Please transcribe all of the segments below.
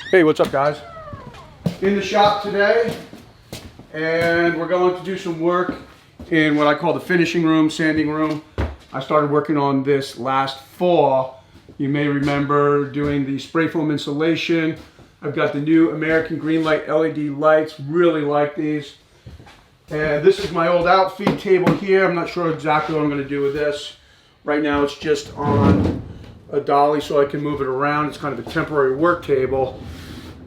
Hey, what's up guys? In the shop today, and we're going to do some work in what I call the finishing room, sanding room. I started working on this last fall. You may remember doing the spray foam insulation. I've got the new American Green Light LED lights, really like these. And this is my old outfeed table here. I'm not sure exactly what I'm going to do with this. Right now it's just on a dolly so I can move it around. It's kind of a temporary work table.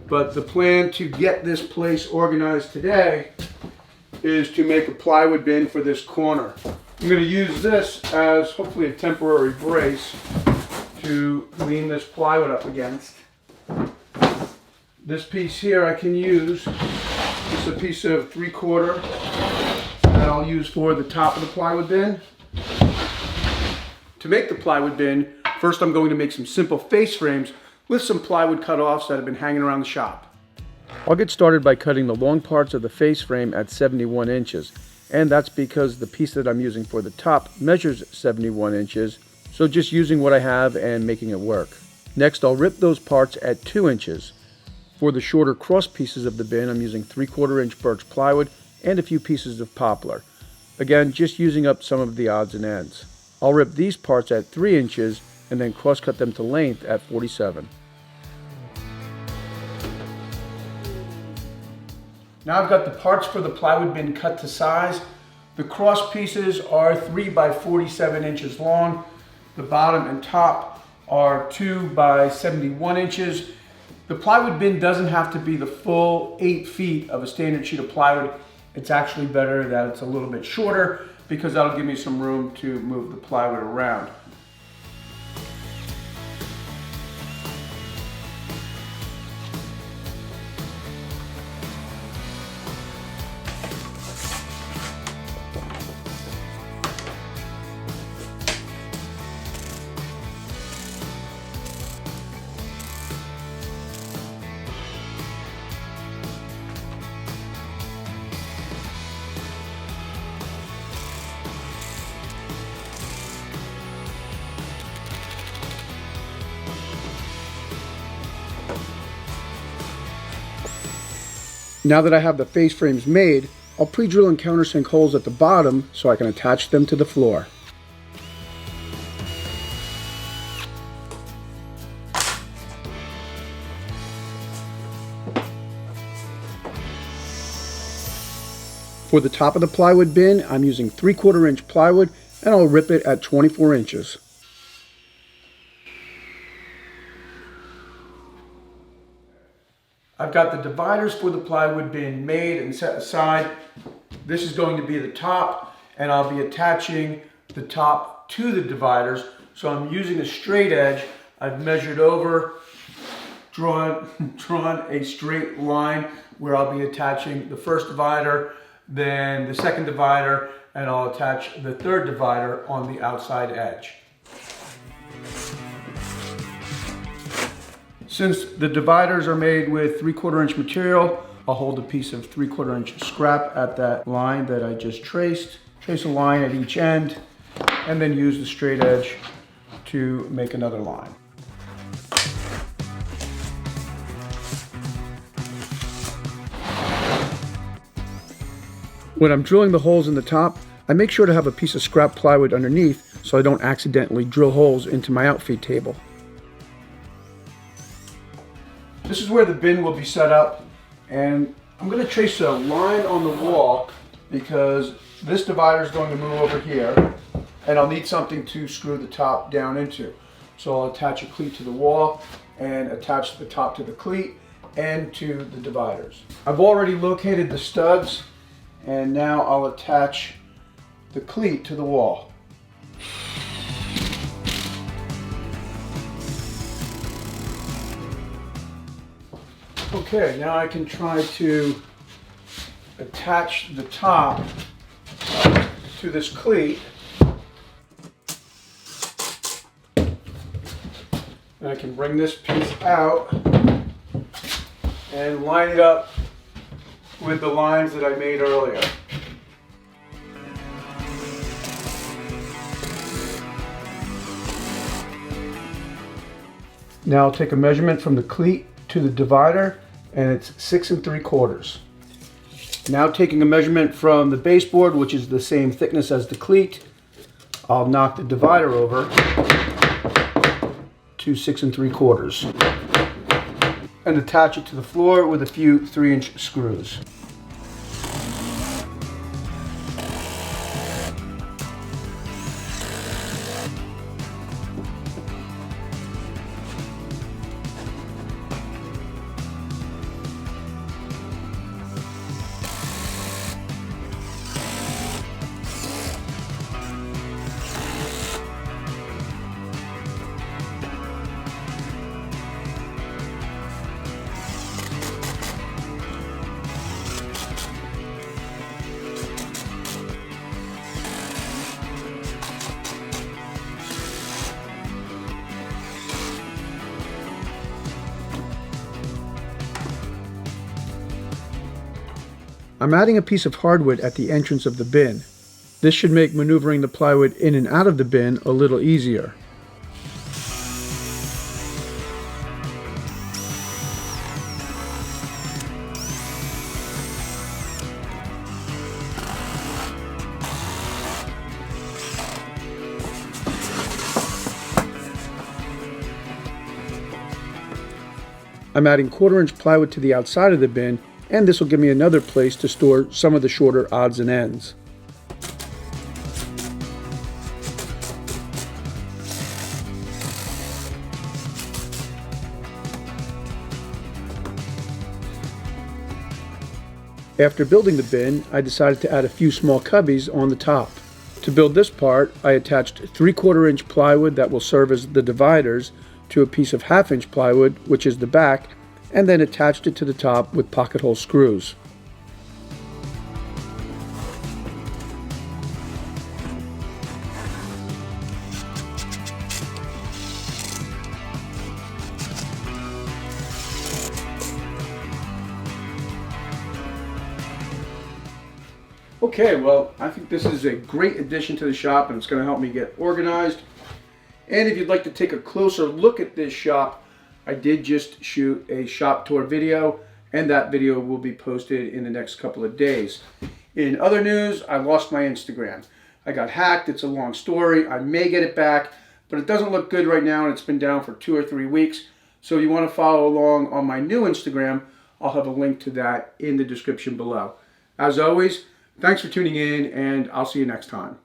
But the plan to get this place organized today is to make a plywood bin for this corner. I'm going to use this as hopefully a temporary brace to lean this plywood up against. This piece here I can use. It's a piece of 3/4 that I'll use for the top of the plywood bin. To make the plywood bin, first I'm going to make some simple face frames with some plywood cut-offs that have been hanging around the shop. I'll get started by cutting the long parts of the face frame at 71 inches, and that's because the piece that I'm using for the top measures 71 inches, so just using what I have and making it work. Next, I'll rip those parts at 2 inches. For the shorter cross pieces of the bin, I'm using 3/4 inch birch plywood and a few pieces of poplar. Again, just using up some of the odds and ends. I'll rip these parts at 3 inches and then cross cut them to length at 47. Now I've got the parts for the plywood bin cut to size. The cross pieces are 3 by 47 inches long. The bottom and top are 2 by 71 inches. The plywood bin doesn't have to be the full 8 feet of a standard sheet of plywood. It's actually better that it's a little bit shorter because that'll give me some room to move the plywood around. Now that I have the face frames made, I'll pre-drill and countersink holes at the bottom so I can attach them to the floor. For the top of the plywood bin, I'm using 3/4 inch plywood and I'll rip it at 24 inches. I've got the dividers for the plywood bin made and set aside. This is going to be the top, and I'll be attaching the top to the dividers. So I'm using a straight edge. I've measured over, drawn a straight line where I'll be attaching the first divider, then the second divider, and I'll attach the third divider on the outside edge. Since the dividers are made with 3/4 inch material, I'll hold a piece of 3/4 inch scrap at that line that I just traced. Trace a line at each end, and then use the straight edge to make another line. When I'm drilling the holes in the top, I make sure to have a piece of scrap plywood underneath so I don't accidentally drill holes into my outfeed table. This is where the bin will be set up, and I'm going to trace a line on the wall because this divider is going to move over here, and I'll need something to screw the top down into. So I'll attach a cleat to the wall and attach the top to the cleat and to the dividers. I've already located the studs, and now I'll attach the cleat to the wall. Okay, now I can try to attach the top to this cleat. And I can bring this piece out and line it up with the lines that I made earlier. Now I'll take a measurement from the cleat to the divider, and it's 6 3/4. Now taking a measurement from the baseboard, which is the same thickness as the cleat, I'll knock the divider over to 6 3/4 and attach it to the floor with a few 3-inch screws. I'm adding a piece of hardwood at the entrance of the bin. This should make maneuvering the plywood in and out of the bin a little easier. I'm adding 1/4-inch plywood to the outside of the bin, and this will give me another place to store some of the shorter odds and ends. After building the bin, I decided to add a few small cubbies on the top. To build this part, I attached 3/4-inch plywood that will serve as the dividers to a piece of 1/2-inch plywood, which is the back, and then attached it to the top with pocket hole screws. Okay, well, I think this is a great addition to the shop, and it's going to help me get organized. And if you'd like to take a closer look at this shop, I did just shoot a shop tour video, and that video will be posted in the next couple of days. In other news, I lost my Instagram. I got hacked. It's a long story. I may get it back, but it doesn't look good right now, and it's been down for 2 or 3 weeks. So if you want to follow along on my new Instagram, I'll have a link to that in the description below. As always, thanks for tuning in, and I'll see you next time.